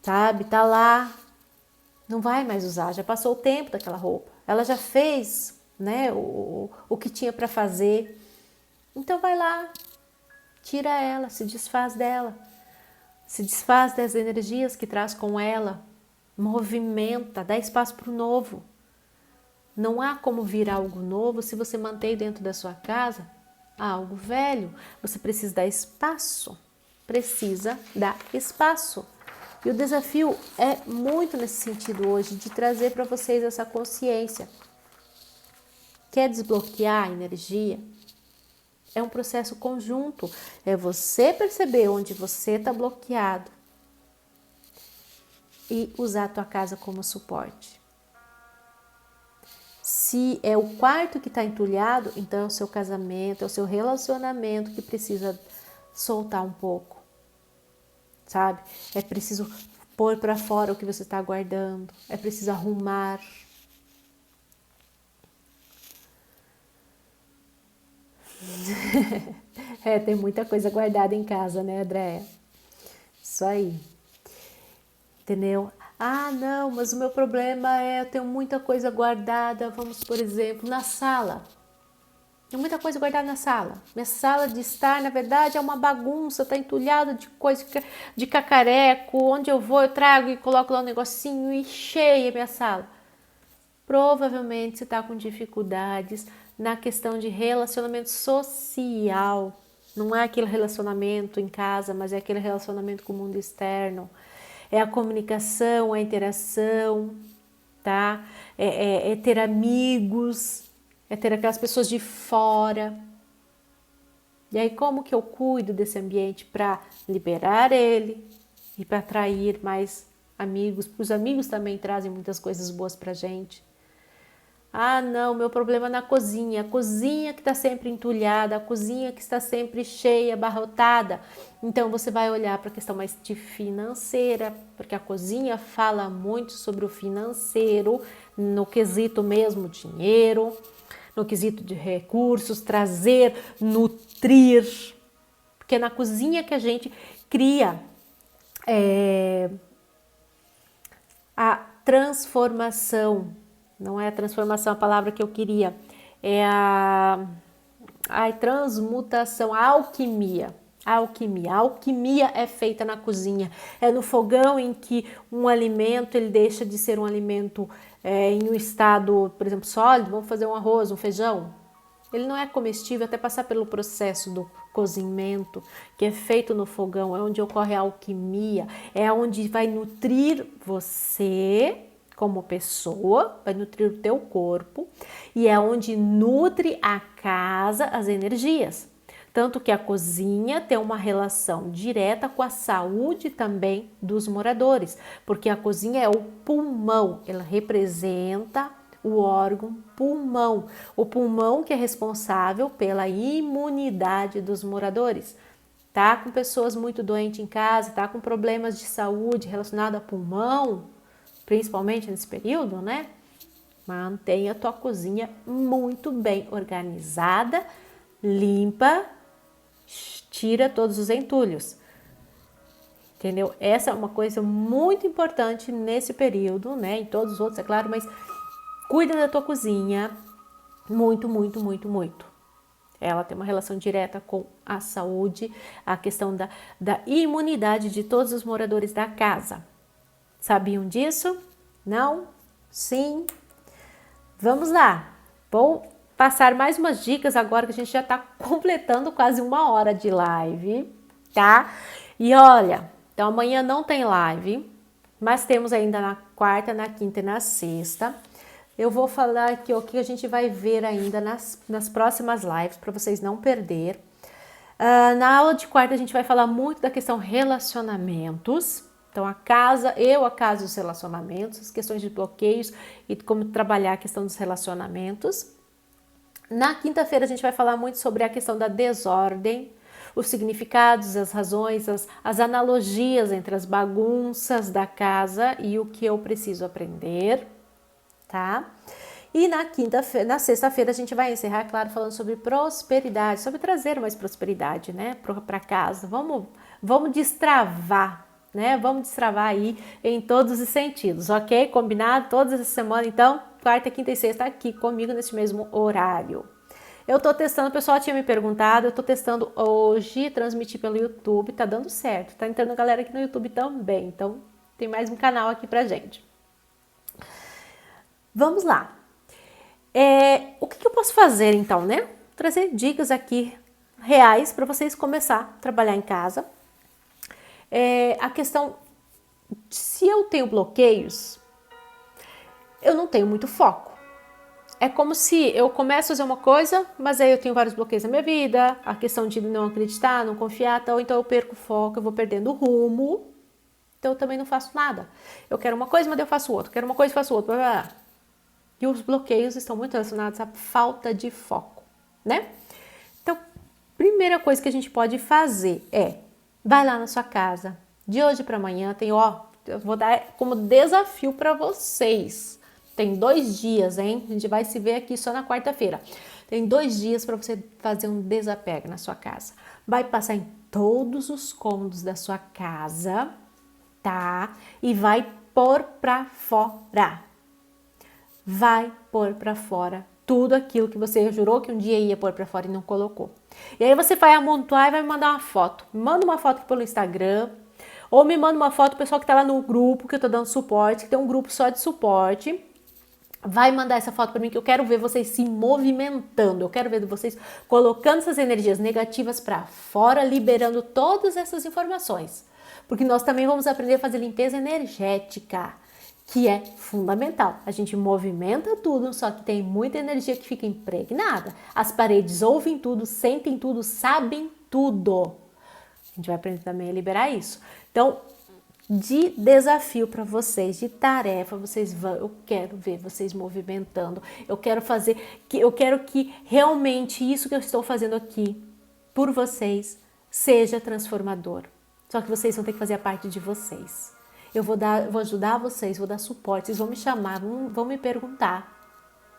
sabe? Tá lá, não vai mais usar, já passou o tempo daquela roupa. Ela já fez, né? O que tinha para fazer. Então vai lá, tira ela, se desfaz dela, se desfaz das energias que traz com ela, movimenta, dá espaço para o novo. Não há como vir algo novo se você mantém dentro da sua casa algo velho. Você precisa dar espaço. Precisa dar espaço. E o desafio é muito nesse sentido hoje, de trazer para vocês essa consciência. Quer desbloquear a energia? É um processo conjunto. É você perceber onde você está bloqueado e usar a tua casa como suporte. Se é o quarto que está entulhado, então é o seu casamento, é o seu relacionamento que precisa soltar um pouco, sabe? É preciso pôr para fora o que você está guardando, é preciso arrumar. Tem muita coisa guardada em casa, né, Andréia? Isso aí. Entendeu? Ah, não, mas o meu problema é eu tenho muita coisa guardada, vamos, por exemplo, na sala. Tem muita coisa guardada na sala. Minha sala de estar, na verdade, é uma bagunça, está entulhada de coisa, de cacareco. Onde eu vou, eu trago e coloco lá um negocinho e cheia a minha sala. Provavelmente você está com dificuldades na questão de relacionamento social. Não é aquele relacionamento em casa, mas é aquele relacionamento com o mundo externo. É a comunicação, a interação, tá? É ter amigos, é ter aquelas pessoas de fora. E aí como que eu cuido desse ambiente para liberar ele e para atrair mais amigos, os amigos também trazem muitas coisas boas pra gente. Ah, não, meu problema é na cozinha, a cozinha que está sempre entulhada, a cozinha que está sempre cheia, abarrotada. Então você vai olhar para a questão mais de financeira, porque a cozinha fala muito sobre o financeiro, no quesito mesmo dinheiro, no quesito de recursos, trazer, nutrir, porque é na cozinha que a gente cria a transformação. Não é a transformação a palavra que eu queria, é a transmutação, a alquimia. A alquimia é feita na cozinha, é no fogão em que um alimento ele deixa de ser um alimento em um estado, por exemplo, sólido. Vamos fazer um arroz, um feijão. Ele não é comestível até passar pelo processo do cozimento, que é feito no fogão, é onde ocorre a alquimia, é onde vai nutrir você como pessoa, vai nutrir o teu corpo, e é onde nutre a casa, as energias. Tanto que a cozinha tem uma relação direta com a saúde também dos moradores, porque a cozinha é o pulmão, ela representa o órgão pulmão, o pulmão que é responsável pela imunidade dos moradores. Tá com pessoas muito doentes em casa, tá com problemas de saúde relacionados a pulmão, principalmente nesse período, né? Mantenha a tua cozinha muito bem organizada, limpa, tira todos os entulhos. Entendeu? Essa é uma coisa muito importante nesse período, né? Em todos os outros, é claro, mas cuida da tua cozinha muito, muito, muito, muito. Ela tem uma relação direta com a saúde, a questão da imunidade de todos os moradores da casa. Sabiam disso? Não? Sim? Vamos lá. Vou passar mais umas dicas agora que a gente já está completando quase 1 hora de live, tá? E olha, então amanhã não tem live, mas temos ainda na quarta, na quinta e na sexta. Eu vou falar aqui o que a gente vai ver ainda nas próximas lives, para vocês não perder. Na aula de quarta a gente vai falar muito da questão relacionamentos. Então a casa dos relacionamentos, as questões de bloqueios e como trabalhar a questão dos relacionamentos. Na quinta-feira a gente vai falar muito sobre a questão da desordem, os significados, as razões, as analogias entre as bagunças da casa e o que eu preciso aprender, tá? E na sexta-feira a gente vai encerrar, claro, falando sobre prosperidade, sobre trazer mais prosperidade, né, para casa. Vamos destravar, né? Vamos destravar aí em todos os sentidos, ok? Combinado? Todas essa semana, então, quarta, quinta e sexta aqui comigo nesse mesmo horário. Eu tô testando, o pessoal tinha me perguntado, eu tô testando hoje, transmitir pelo YouTube, tá dando certo. Tá entrando a galera aqui no YouTube também, então tem mais um canal aqui pra gente. Vamos lá. O que eu posso fazer então, né? Trazer dicas aqui reais para vocês começar a trabalhar em casa. A questão, se eu tenho bloqueios, eu não tenho muito foco. É como se eu começo a fazer uma coisa, mas aí eu tenho vários bloqueios na minha vida, a questão de não acreditar, não confiar, então eu perco o foco, eu vou perdendo o rumo, então eu também não faço nada. Eu quero uma coisa, mas eu faço outra, quero uma coisa e faço outra, blá, blá, blá. E os bloqueios estão muito relacionados à falta de foco, né? Então, primeira coisa que a gente pode fazer vai lá na sua casa, de hoje para amanhã, eu vou dar como desafio para vocês. Tem 2 dias, hein? A gente vai se ver aqui só na quarta-feira. Tem 2 dias para você fazer um desapego na sua casa. Vai passar em todos os cômodos da sua casa, tá? E vai pôr para fora. Vai pôr para fora tudo aquilo que você jurou que um dia ia pôr para fora e não colocou. E aí você vai amontoar e vai me mandar uma foto. Me manda uma foto pelo Instagram, ou me manda uma foto, o pessoal que tá lá no grupo que eu tô dando suporte, que tem um grupo só de suporte. Vai mandar essa foto para mim que eu quero ver vocês se movimentando, eu quero ver vocês colocando essas energias negativas para fora, liberando todas essas informações. Porque nós também vamos aprender a fazer limpeza energética, que é fundamental. A gente movimenta tudo, só que tem muita energia que fica impregnada. As paredes ouvem tudo, sentem tudo, sabem tudo. A gente vai aprender também a liberar isso. Então, de desafio para vocês, de tarefa. Eu quero ver vocês movimentando. Eu quero que realmente isso que eu estou fazendo aqui por vocês seja transformador. Só que vocês vão ter que fazer a parte de vocês. Eu vou ajudar vocês, vou dar suporte, vocês vão me chamar, vão me perguntar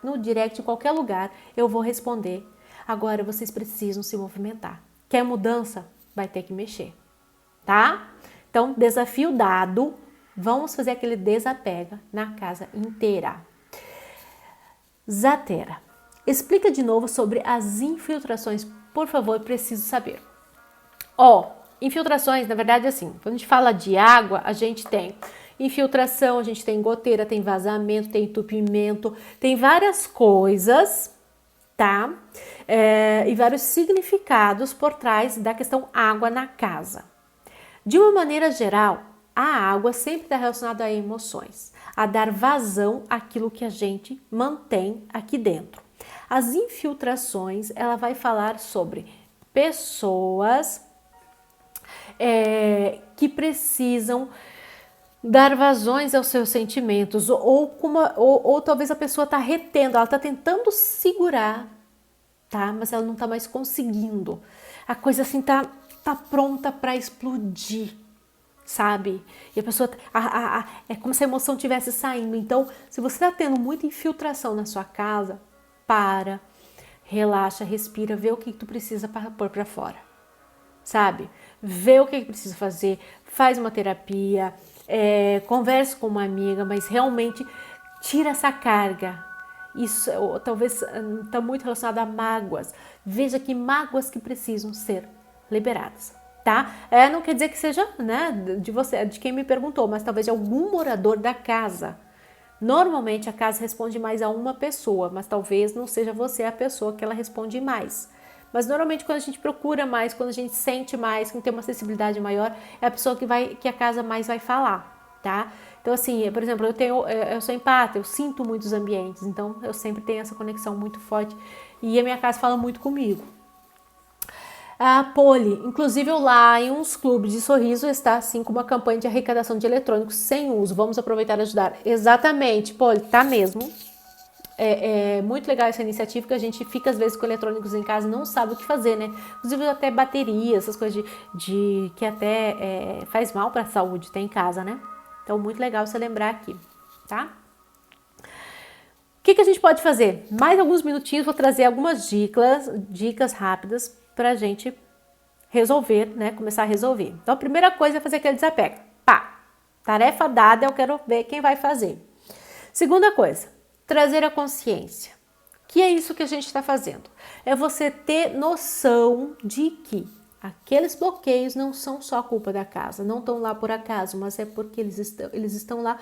no direct, em qualquer lugar, eu vou responder. Agora vocês precisam se movimentar. Quer mudança? Vai ter que mexer, tá? Então, desafio dado, vamos fazer aquele desapega na casa inteira. Zatera, explica de novo sobre as infiltrações, por favor, preciso saber. Infiltrações, na verdade, assim, quando a gente fala de água, a gente tem infiltração, a gente tem goteira, tem vazamento, tem entupimento, tem várias coisas, tá? E vários significados por trás da questão água na casa. De uma maneira geral, a água sempre está relacionada a emoções, a dar vazão àquilo que a gente mantém aqui dentro. As infiltrações, ela vai falar sobre pessoas que precisam dar vazões aos seus sentimentos, ou talvez a pessoa está retendo, ela está tentando segurar, tá? Mas ela não está mais conseguindo. A coisa assim tá pronta para explodir, sabe? E a pessoa, é como se a emoção estivesse saindo. Então, se você está tendo muita infiltração na sua casa, relaxa, respira, vê o que tu precisa pôr para fora, sabe? Vê o que precisa fazer, faz uma terapia, converse com uma amiga, mas realmente tira essa carga. Isso talvez está muito relacionado a mágoas. Veja que mágoas que precisam ser liberadas, tá? Não quer dizer que seja, né, de quem me perguntou, mas talvez de algum morador da casa. Normalmente a casa responde mais a uma pessoa, mas talvez não seja você a pessoa que ela responde mais. Mas normalmente quando a gente procura mais, quando a gente sente mais, quem tem uma sensibilidade maior, é a pessoa que a casa mais vai falar, tá? Então assim, por exemplo, eu sou empata, eu sinto muitos ambientes, então eu sempre tenho essa conexão muito forte e a minha casa fala muito comigo. A Poli, inclusive o Lions Clube de Sorriso está assim com uma campanha de arrecadação de eletrônicos sem uso. Vamos aproveitar e ajudar. Exatamente, Poli, tá mesmo. É muito legal essa iniciativa, que a gente fica às vezes com eletrônicos em casa e não sabe o que fazer, né? Inclusive até baterias, essas coisas que até faz mal para a saúde, tem em casa, né? Então muito legal você lembrar aqui, tá? O que a gente pode fazer? Mais alguns minutinhos, vou trazer algumas dicas rápidas pra gente resolver, né? Começar a resolver. Então a primeira coisa é fazer aquele desapego. Tarefa dada, eu quero ver quem vai fazer. Segunda coisa, trazer a consciência. Que é isso que a gente está fazendo? É você ter noção de que aqueles bloqueios não são só culpa da casa, não estão lá por acaso, mas é porque eles estão lá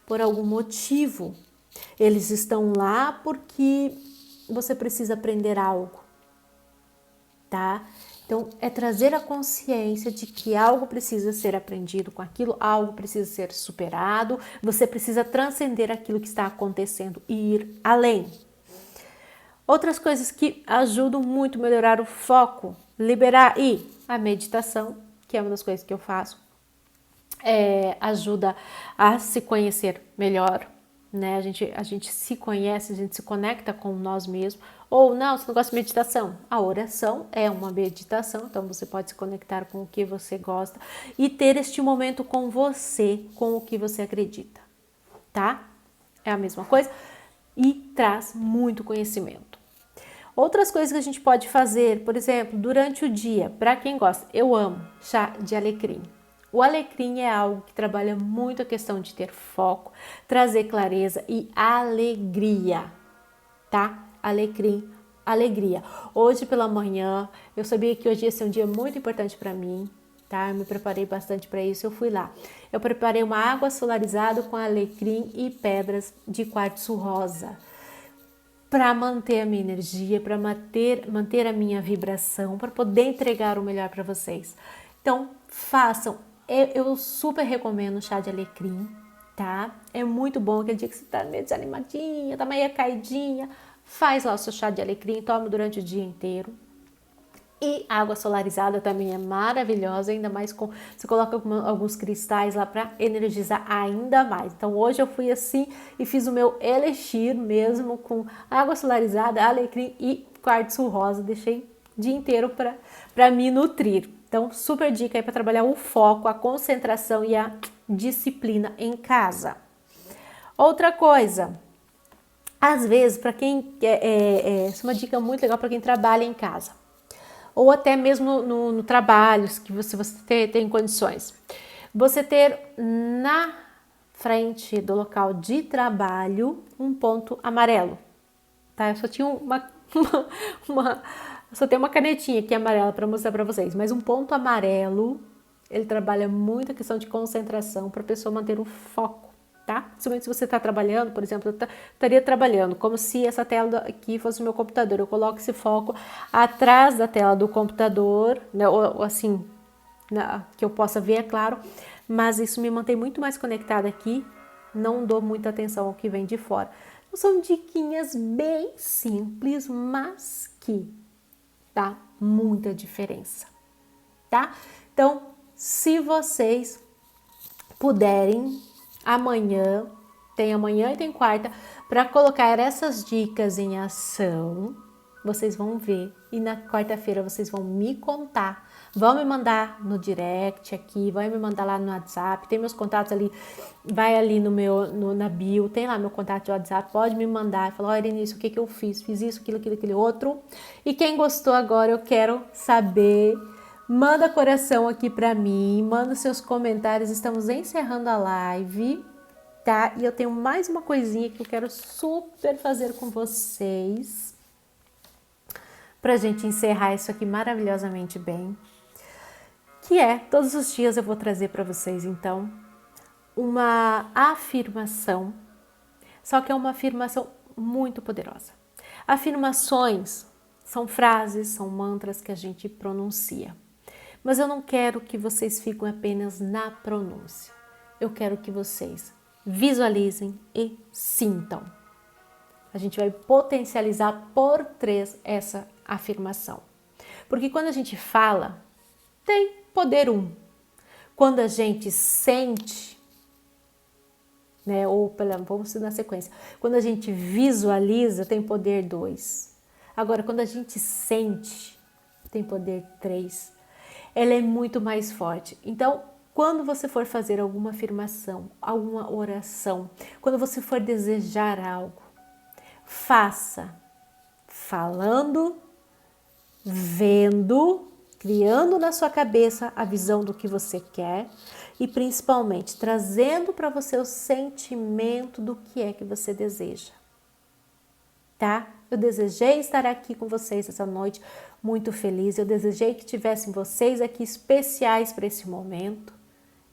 por algum motivo. Eles estão lá porque você precisa aprender algo, tá? Então, é trazer a consciência de que algo precisa ser aprendido com aquilo, algo precisa ser superado, você precisa transcender aquilo que está acontecendo e ir além. Outras coisas que ajudam muito a melhorar o foco, liberar, e a meditação, que é uma das coisas que eu faço, ajuda a se conhecer melhor, né? A gente se conhece, a gente se conecta com nós mesmos. Ou não, você não gosta de meditação? A oração é uma meditação, então você pode se conectar com o que você gosta e ter este momento com você, com o que você acredita, tá? É a mesma coisa e traz muito conhecimento. Outras coisas que a gente pode fazer, por exemplo, durante o dia, para quem gosta, eu amo chá de alecrim. O alecrim é algo que trabalha muito a questão de ter foco, trazer clareza e alegria, tá? Alecrim, alegria. Hoje pela manhã, eu sabia que hoje ia ser um dia muito importante para mim, tá? Eu me preparei bastante para isso, eu fui lá. Eu preparei uma água solarizada com alecrim e pedras de quartzo rosa, para manter a minha energia, para manter a minha vibração, para poder entregar o melhor para vocês. Então, façam. Eu super recomendo o chá de alecrim, tá? É muito bom aquele dia que você tá meio desanimadinha, tá meio caidinha. Faz lá o seu chá de alecrim, tome durante o dia inteiro. E a água solarizada também é maravilhosa, ainda mais com você coloca alguns cristais lá para energizar ainda mais. Então hoje eu fui assim e fiz o meu elixir mesmo com água solarizada, alecrim e quartzo rosa. Deixei o dia inteiro para me nutrir. Então super dica aí para trabalhar o foco, a concentração e a disciplina em casa. Outra coisa, às vezes para quem essa é uma dica muito legal para quem trabalha em casa ou até mesmo no trabalho, que você tem condições. Você ter na frente do local de trabalho um ponto amarelo, tá? Eu só tinha só tem uma canetinha aqui amarela para mostrar para vocês, mas um ponto amarelo, ele trabalha muito a questão de concentração para a pessoa manter o foco. Tá? Principalmente se você está trabalhando, por exemplo, eu estaria trabalhando como se essa tela aqui fosse o meu computador. Eu coloco esse foco atrás da tela do computador, né, ou assim, que eu possa ver, é claro, mas isso me mantém muito mais conectada aqui, não dou muita atenção ao que vem de fora. Então, são diquinhas bem simples, mas que dá muita diferença, tá? Então, se vocês puderem, amanhã e tem quarta, para colocar essas dicas em ação, vocês vão ver. E na quarta-feira vocês vão me contar. Vão me mandar no direct aqui, vão me mandar lá no WhatsApp. Tem meus contatos ali, vai ali na bio, tem lá meu contato de WhatsApp. Pode me mandar e falar: olha, Irene, o que eu fiz? Fiz isso, aquele outro. E quem gostou agora, eu quero saber. Manda coração aqui pra mim, manda seus comentários, estamos encerrando a live, tá? E eu tenho mais uma coisinha que eu quero super fazer com vocês, pra gente encerrar isso aqui maravilhosamente bem, que é, todos os dias eu vou trazer pra vocês, então, uma afirmação, só que é uma afirmação muito poderosa. Afirmações são frases, são mantras que a gente pronuncia. Mas eu não quero que vocês fiquem apenas na pronúncia. Eu quero que vocês visualizem e sintam. A gente vai potencializar por 3 essa afirmação. Porque quando a gente fala, tem poder 1. Quando a gente sente, né, vamos na sequência. Quando a gente visualiza, tem poder 2. Agora, quando a gente sente, tem poder 3. Ela é muito mais forte. Então, quando você for fazer alguma afirmação, alguma oração, quando você for desejar algo, faça falando, vendo, criando na sua cabeça a visão do que você quer e principalmente trazendo para você o sentimento do que é que você deseja. Tá? Eu desejei estar aqui com vocês essa noite, muito feliz. Eu desejei que tivessem vocês aqui especiais para esse momento.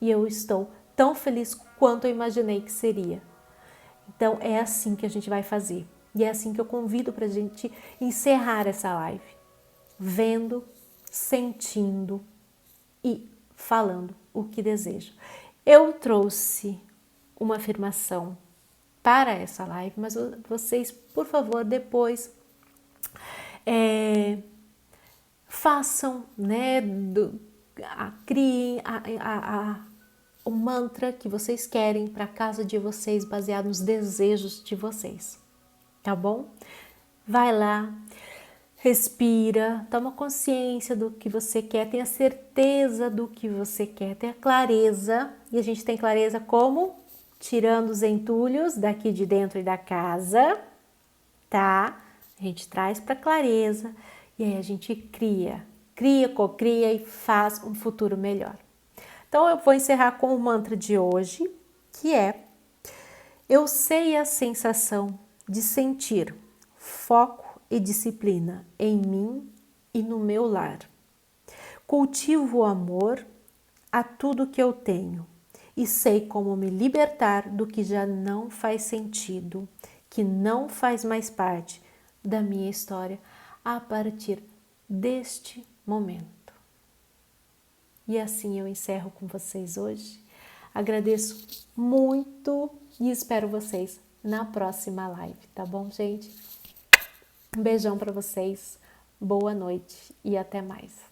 E eu estou tão feliz quanto eu imaginei que seria. Então, é assim que a gente vai fazer. E é assim que eu convido para a gente encerrar essa live. Vendo, sentindo e falando o que desejo. Eu trouxe uma afirmação para essa live, mas vocês, por favor, depois façam, né, criem o mantra que vocês querem para a casa de vocês, baseado nos desejos de vocês, tá bom? Vai lá, respira, toma consciência do que você quer, tenha certeza do que você quer, tenha clareza, e a gente tem clareza como? Tirando os entulhos daqui de dentro e da casa, tá? A gente traz para clareza e aí a gente cria, cocria e faz um futuro melhor. Então eu vou encerrar com o mantra de hoje, que é: eu sei a sensação de sentir foco e disciplina em mim e no meu lar. Cultivo o amor a tudo que eu tenho e sei como me libertar do que já não faz sentido, que não faz mais parte da minha história a partir deste momento. E assim eu encerro com vocês hoje. Agradeço muito e espero vocês na próxima live, tá bom, gente? Um beijão para vocês. Boa noite e até mais.